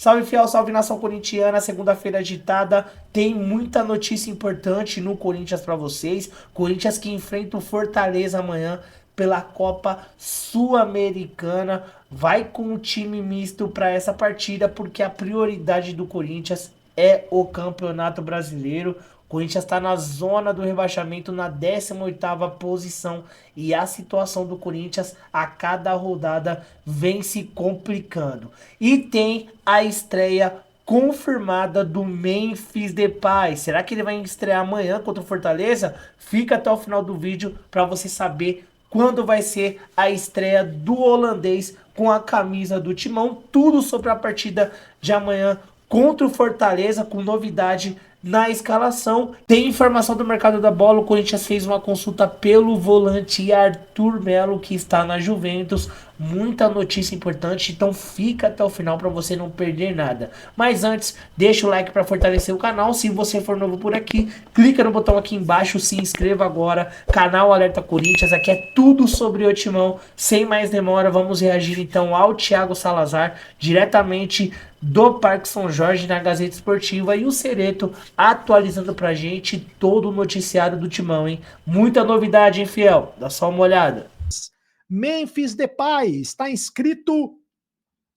Salve fiel, salve nação corintiana, segunda-feira agitada, tem muita notícia importante no Corinthians pra vocês. Corinthians que enfrenta o Fortaleza amanhã pela Copa Sul-Americana, vai com o time misto para essa partida porque a prioridade do Corinthians é o Campeonato Brasileiro. O Corinthians está na zona do rebaixamento, na 18ª posição, e a situação do Corinthians a cada rodada vem se complicando. E tem a estreia confirmada do Memphis Depay. Será que ele vai estrear amanhã contra o Fortaleza? Fica até o final do vídeo para você saber quando vai ser a estreia do holandês com a camisa do Timão. Tudo sobre a partida de amanhã contra o Fortaleza, com novidade na escalação. Tem informação do mercado da bola. O Corinthians fez uma consulta pelo volante Arthur Melo, que está na Juventus. Muita notícia importante, então fica até o final para você não perder nada. Mas antes, deixa o like para fortalecer o canal. Se você for novo por aqui, clica no botão aqui embaixo, se inscreva agora. Canal Alerta Corinthians, aqui é tudo sobre o Timão. Sem mais demora, vamos reagir então ao Thiago Salazar, diretamente do Parque São Jorge, na Gazeta Esportiva, e o Cereto atualizando pra gente todo o noticiário do Timão, hein? Muita novidade, hein, fiel? Dá só uma olhada. Memphis Depay está inscrito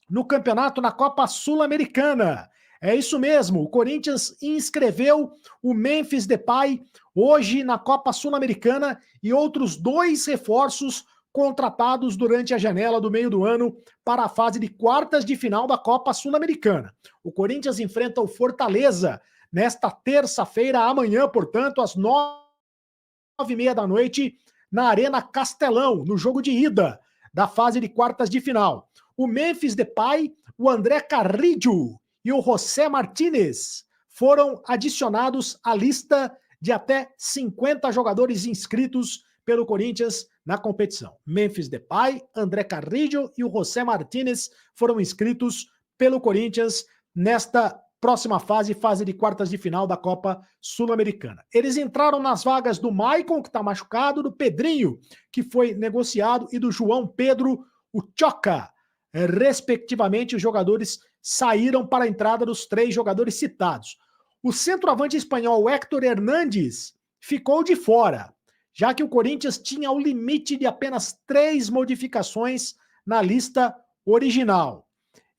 no campeonato na Copa Sul-Americana. É isso mesmo, o Corinthians inscreveu o Memphis Depay hoje na Copa Sul-Americana e outros 2 reforços contratados durante a janela do meio do ano para a fase de quartas de final da Copa Sul-Americana. O Corinthians enfrenta o Fortaleza nesta terça-feira, amanhã, portanto, às 9h30 da noite, na Arena Castelão, no jogo de ida da fase de quartas de final. O Memphis Depay, o André Carrillo e o José Martínez foram adicionados à lista de até 50 jogadores inscritos pelo Corinthians na competição. Memphis Depay, André Carrillo e o José Martínez foram inscritos pelo Corinthians nesta próxima fase de quartas de final da Copa Sul-Americana. Eles entraram nas vagas do Maicon, que está machucado, do Pedrinho, que foi negociado, e do João Pedro, o Choca. Respectivamente, os jogadores saíram para a entrada dos 3 jogadores citados. O centroavante espanhol Héctor Hernández ficou de fora, já que o Corinthians tinha o limite de apenas 3 modificações na lista original.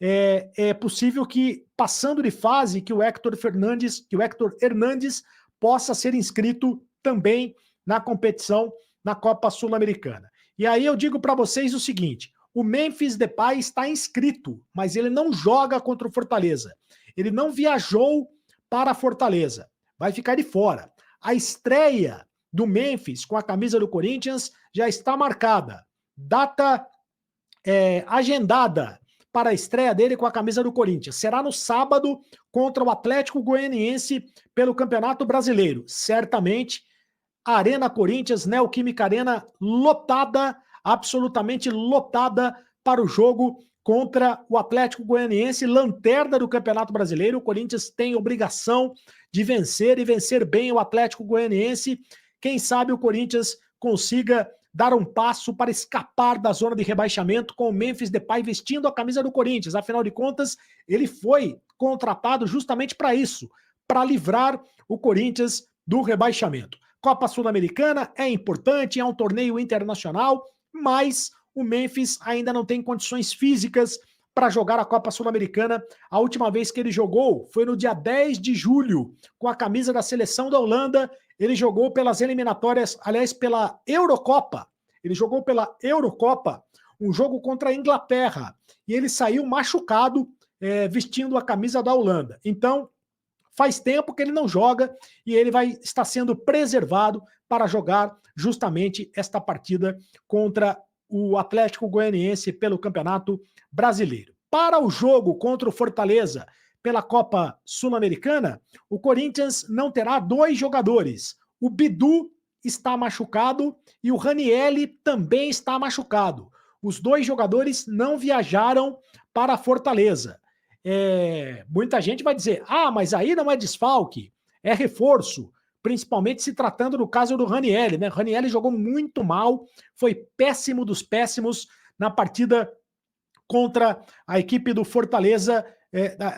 É possível que, passando de fase, que o Héctor Hernández possa ser inscrito também na competição, na Copa Sul-Americana. E aí eu digo para vocês o seguinte: o Memphis Depay está inscrito, mas ele não joga contra o Fortaleza. Ele não viajou para a Fortaleza, vai ficar de fora. A estreia do Memphis com a camisa do Corinthians já está marcada. Data agendada para a estreia dele com a camisa do Corinthians. Será no sábado contra o Atlético Goianiense pelo Campeonato Brasileiro. Certamente, a Arena Corinthians, Neoquímica Arena, lotada, absolutamente lotada para o jogo contra o Atlético Goianiense, lanterna do Campeonato Brasileiro. O Corinthians tem obrigação de vencer e vencer bem o Atlético Goianiense. Quem sabe o Corinthians consiga dar um passo para escapar da zona de rebaixamento com o Memphis Depay vestindo a camisa do Corinthians. Afinal de contas, ele foi contratado justamente para isso, para livrar o Corinthians do rebaixamento. Copa Sul-Americana é importante, é um torneio internacional, mas o Memphis ainda não tem condições físicas para jogar a Copa Sul-Americana. A última vez que ele jogou foi no dia 10 de julho, com a camisa da seleção da Holanda. Ele jogou pelas eliminatórias, aliás, pela Eurocopa. Ele jogou pela Eurocopa, um jogo contra a Inglaterra. E ele saiu machucado, vestindo a camisa da Holanda. Então, faz tempo que ele não joga e ele vai estar sendo preservado para jogar justamente esta partida contra o Atlético Goianiense pelo Campeonato Brasileiro. Para o jogo contra o Fortaleza pela Copa Sul-Americana, o Corinthians não terá 2 jogadores. O Bidu está machucado e o Ranielli também está machucado. Os 2 jogadores não viajaram para Fortaleza. Muita gente vai dizer, mas aí não é desfalque, é reforço, principalmente se tratando do caso do Ranielli, né? Ranielli jogou muito mal, foi péssimo dos péssimos na partida contra a equipe do Fortaleza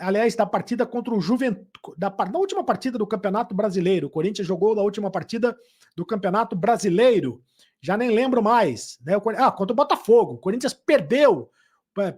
aliás, da partida contra o Juventude, da última partida do Campeonato Brasileiro. O Corinthians jogou na última partida do Campeonato Brasileiro. Já nem lembro mais. Né? Contra o Botafogo. O Corinthians perdeu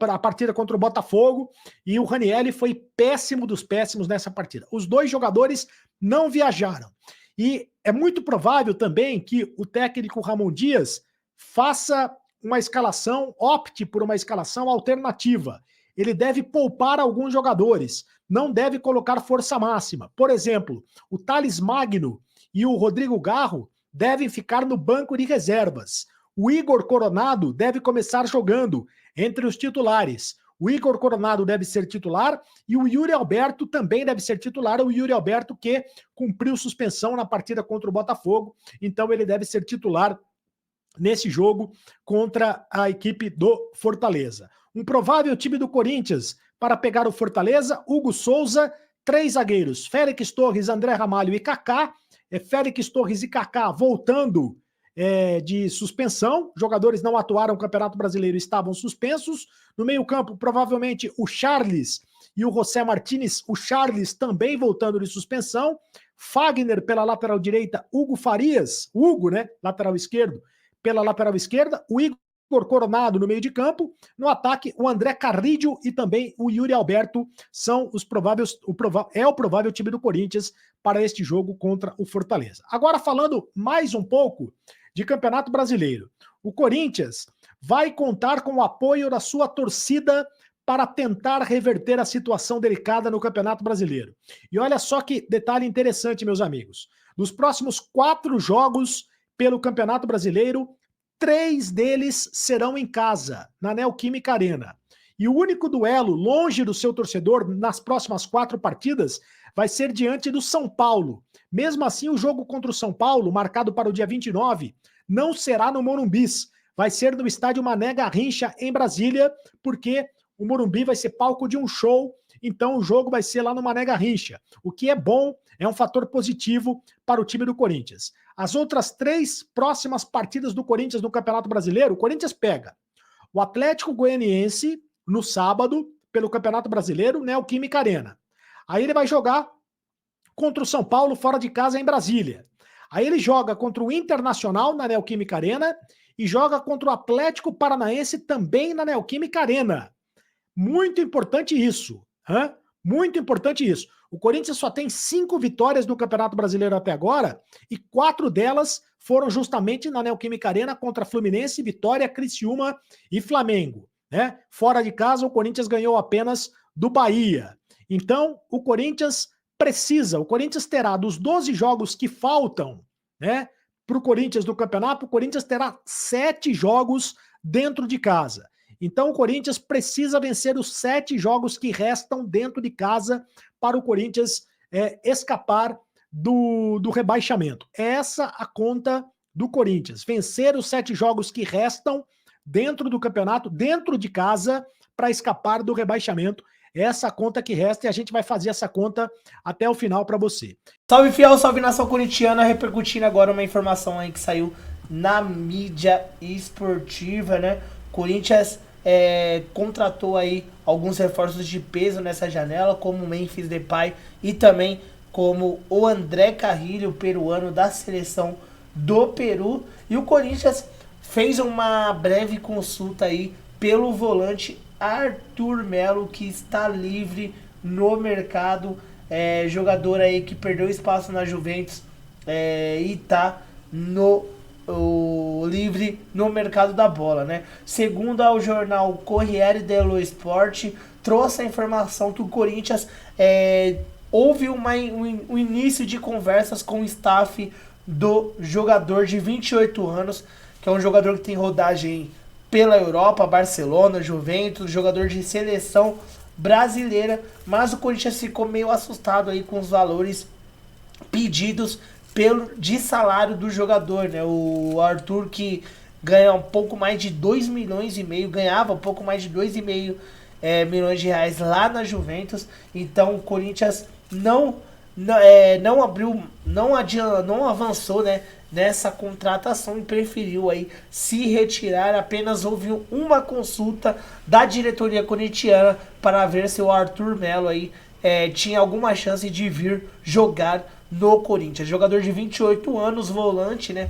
a partida contra o Botafogo e o Ranieri foi péssimo dos péssimos nessa partida. Os dois jogadores não viajaram. E é muito provável também que o técnico Ramon Dias faça uma escalação, opte por uma escalação alternativa. Ele deve poupar alguns jogadores, não deve colocar força máxima. Por exemplo, o Thales Magno e o Rodrigo Garro devem ficar no banco de reservas. O Igor Coronado deve começar jogando entre os titulares. O Igor Coronado deve ser titular e o Yuri Alberto também deve ser titular. O Yuri Alberto que cumpriu suspensão na partida contra o Botafogo, então ele deve ser titular nesse jogo contra a equipe do Fortaleza. Um provável time do Corinthians para pegar o Fortaleza: Hugo Souza, 3 zagueiros, Félix Torres, André Ramalho e Kaká. Félix Torres e Kaká voltando de suspensão, jogadores não atuaram no Campeonato Brasileiro, estavam suspensos. No meio-campo, provavelmente o Charles e o José Martínez, o Charles também voltando de suspensão. Fagner pela lateral direita, Hugo Farias, Hugo, né, lateral esquerdo, pela lateral esquerda, o Igor Coronado no meio de campo, no ataque o André Carrillo e também o Yuri Alberto são os prováveis, o provável time do Corinthians para este jogo contra o Fortaleza. Agora falando mais um pouco de Campeonato Brasileiro, o Corinthians vai contar com o apoio da sua torcida para tentar reverter a situação delicada no Campeonato Brasileiro. E olha só que detalhe interessante, meus amigos, nos próximos 4 jogos pelo Campeonato Brasileiro, 3 deles serão em casa, na Neoquímica Arena. E o único duelo longe do seu torcedor nas próximas 4 partidas vai ser diante do São Paulo. Mesmo assim, o jogo contra o São Paulo, marcado para o dia 29, não será no Morumbi, vai ser no estádio Mané Garrincha, em Brasília, porque o Morumbi vai ser palco de um show, então o jogo vai ser lá no Mané Garrincha. O que é bom, é um fator positivo para o time do Corinthians. As outras 3 próximas partidas do Corinthians no Campeonato Brasileiro, o Corinthians pega o Atlético Goianiense no sábado, pelo Campeonato Brasileiro, Neoquímica Arena. Aí ele vai jogar contra o São Paulo fora de casa em Brasília. Aí ele joga contra o Internacional na Neoquímica Arena e joga contra o Atlético Paranaense também na Neoquímica Arena. Muito importante isso. Muito importante isso. O Corinthians só tem 5 vitórias no Campeonato Brasileiro até agora e 4 delas foram justamente na Neoquímica Arena contra Fluminense, Vitória, Criciúma e Flamengo. Né? Fora de casa, o Corinthians ganhou apenas do Bahia. Então, o Corinthians terá dos 12 jogos que faltam, né, para o Corinthians do campeonato, o Corinthians terá 7 jogos dentro de casa. Então o Corinthians precisa vencer os 7 jogos que restam dentro de casa para o Corinthians escapar do rebaixamento. Essa a conta do Corinthians, vencer os 7 jogos que restam dentro do campeonato, dentro de casa, para escapar do rebaixamento. Essa conta que resta e a gente vai fazer essa conta até o final para você. Salve fiel, salve nação corintiana, repercutindo agora uma informação aí que saiu na mídia esportiva, né? Corinthians contratou aí alguns reforços de peso nessa janela, como o Memphis Depay e também como o André Carrillo, peruano da seleção do Peru. E o Corinthians fez uma breve consulta aí pelo volante Arthur Melo, que está livre no mercado, jogador aí que perdeu espaço na Juventus e está livre no mercado da bola, né? Segundo o jornal Corriere dello Sport, trouxe a informação que o Corinthians houve um início de conversas com o staff do jogador de 28 anos, que é um jogador que tem rodagem pela Europa, Barcelona, Juventus, jogador de seleção brasileira, mas o Corinthians ficou meio assustado aí com os valores pedidos de salário do jogador, né? O Arthur, que ganha um pouco mais de 2,5 milhões, ganhava um pouco mais de 2,5 milhões de reais lá na Juventus. Então o Corinthians não avançou, né, nessa contratação e preferiu aí se retirar. Apenas houve uma consulta da diretoria corintiana para ver se o Arthur Melo aí tinha alguma chance de vir jogar no Corinthians. Jogador de 28 anos, volante, né?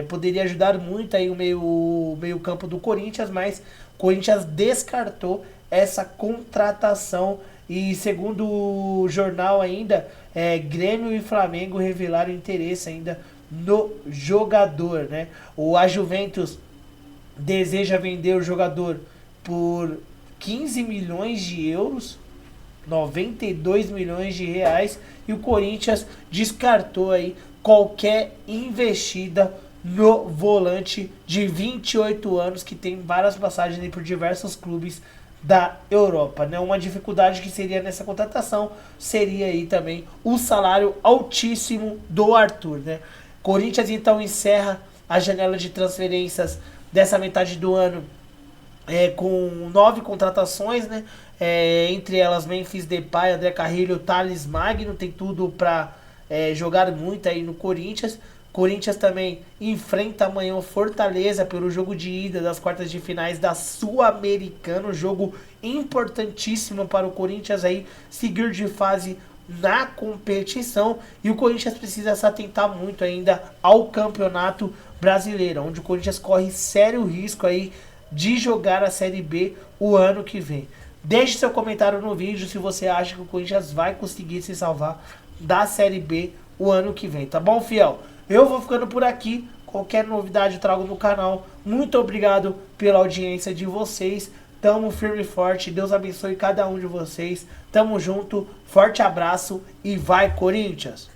Poderia ajudar muito aí o meio campo do Corinthians, mas o Corinthians descartou essa contratação. E segundo o jornal ainda, Grêmio e Flamengo revelaram interesse ainda no jogador, né? A Juventus deseja vender o jogador por 15 milhões de euros, 92 milhões de reais, e o Corinthians descartou aí qualquer investida no volante de 28 anos, que tem várias passagens aí por diversos clubes da Europa, né? Uma dificuldade que seria nessa contratação seria aí também o salário altíssimo do Arthur, né? Corinthians então encerra a janela de transferências dessa metade do ano com 9 contratações, né? Entre elas Memphis Depay, André Carrilho, Thales Magno, tem tudo para jogar muito aí no Corinthians. Corinthians também enfrenta amanhã o Fortaleza pelo jogo de ida das quartas de finais da Sul-Americana, um jogo importantíssimo para o Corinthians aí seguir de fase na competição, e o Corinthians precisa se atentar muito ainda ao Campeonato Brasileiro, onde o Corinthians corre sério risco aí de jogar a Série B o ano que vem. Deixe seu comentário no vídeo se você acha que o Corinthians vai conseguir se salvar da Série B o ano que vem, tá bom, fiel? Eu vou ficando por aqui. Qualquer novidade eu trago no canal. Muito obrigado pela audiência de vocês. Tamo firme e forte. Deus abençoe cada um de vocês. Tamo junto. Forte abraço e vai, Corinthians!